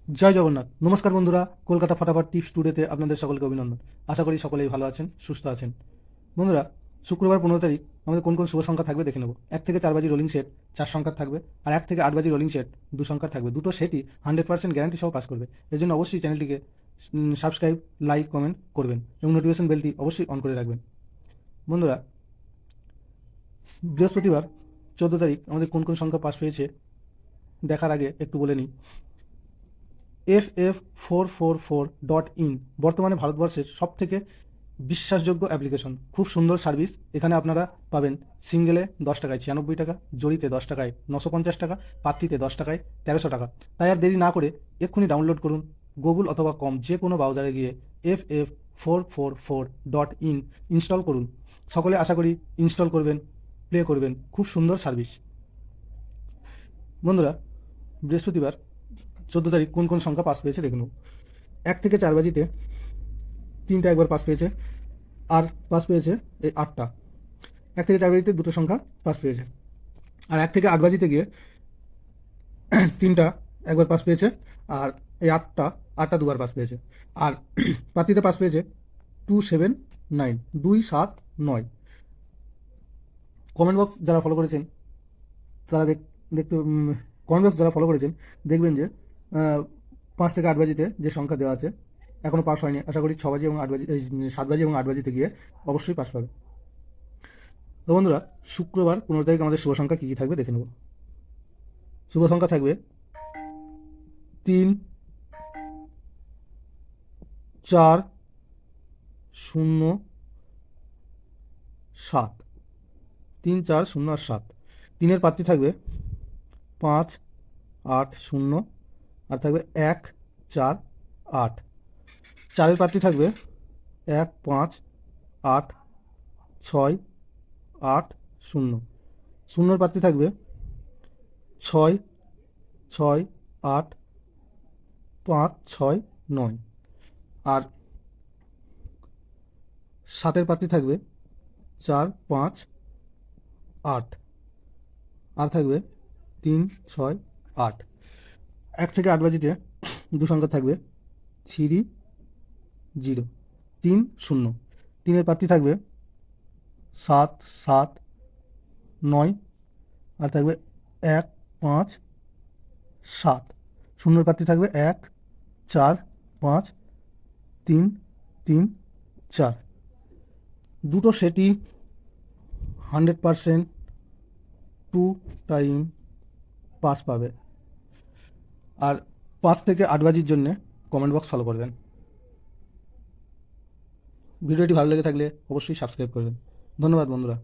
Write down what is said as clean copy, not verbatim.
জয় জগন্নাথ। নমস্কার বন্ধুরা, কলকাতা ফটাফট টিপস টুডেতে আপনাদের সকলকে অভিনন্দন। আশা করি সকলেই ভালো আছেন, সুস্থ আছেন। বন্ধুরা, শুক্রবার 15 তারিখ আমাদের কোন কোন শুভ সংখ্যা থাকবে দেখে নেব। 1 থেকে 4 বাজি রোলিং সেট 4 সংখ্যার থাকবে, আর 1 থেকে 8 বাজি রোলিং সেট 2 সংখ্যার থাকবে। দুটো সেটই 100% গ্যারান্টি সহ পাস করবে। এর জন্য অবশ্যই চ্যানেলটিকে সাবস্ক্রাইব, লাইক, কমেন্ট করবেন এবং নোটিফিকেশন বেলটি অবশ্যই অন করে রাখবেন। বন্ধুরা, বৃহস্পতিবার 14 তারিখ আমাদের কোন কোন সংখ্যা পাস পেয়েছে দেখার আগে একটু বলে নিই। FF444.in বর্তমানে ভারতবর্ষের সবথেকে বিশ্বাসযোগ্য অ্যাপ্লিকেশন। খুব সুন্দর সার্ভিস। এখানে আপনারা পাবেন সিঙ্গেলে 10 টাকায় 96 টাকা, জড়িতে 10 টাকায় 950 টাকা, পাত্রীতে 10 টাকায় 1300 টাকা। তাই আর দেরি না করে এক্ষুনি ডাউনলোড করুন। গুগল অথবা কম যে কোনো ব্রাউজারে গিয়ে FF444.in ইনস্টল করুন। সকলে আশা করি ইনস্টল করবেন, প্লে করবেন। খুব সুন্দর সার্ভিস। বন্ধুরা, বৃহস্পতিবার 14 তারিখ কোন কোন সংখ্যা পাস পেয়েছে দেখুন। 1 থেকে 4 বাজিতে 3টা একবার পাস পেয়েছে, আর পাস পেয়েছে এই 8টা। 1 থেকে 4 বাজিতে দুটো সংখ্যা পাস পেয়েছে, আর 1 থেকে 8 বাজিতে গিয়ে 3টা একবার পাস পেয়েছে, আর এই 8টা দুবার পাস পেয়েছে। আর পাত্রীতে পাস পেয়েছে 279 279। কমেন্ট বক্স যারা ফলো করেছেন তারা দেখতে কমেন্ট বক্স যারা ফলো করেছেন দেখবেন যে 5 থেকে 8 বাজিতে যে সংখ্যা দেওয়া আছে এখনও পাস হয়নি। আশা করি 6 বাজি এবং 8 বাজি, 7 বাজি এবং 8 বাজিতে গিয়ে অবশ্যই পাস পাবে। তো বন্ধুরা, শুক্রবার 15 তারিখ আমাদের শুভ সংখ্যা কী কী থাকবে দেখে নেব। শুভ সংখ্যা থাকবে 3 4 0 7। 3 4 0 আর 7। 3-এর পাত্রী থাকবে 5 8 0, আর থাকবে 1 4 8। 4-এর পাত্রী থাকবে 1 5 8 6 8 0। 0-এর পাত্রী থাকবে 6 6 8 5 6 9। আর 7-এর পাত্রী থাকবে 4 5 8, আর থাকবে 3 6 8। 1 থেকে 8 বাজিতে দু সংখ্যা থাকবে 3 0 3 0। 3-এর পাত্রী থাকবে 7 7 9, আর থাকবে 1 5 7। 0-এর পাত্রী থাকবে 1 4 5 3 3 4। দুটো সেটই 100% 2 টাইম পাস পাবে। আর 5 থেকে 8 বাজির জন্যে কমেন্ট বক্স ফলো করবেন। ভিডিওটি ভালো লেগে থাকলে অবশ্যই সাবস্ক্রাইব করবেন। ধন্যবাদ বন্ধুরা।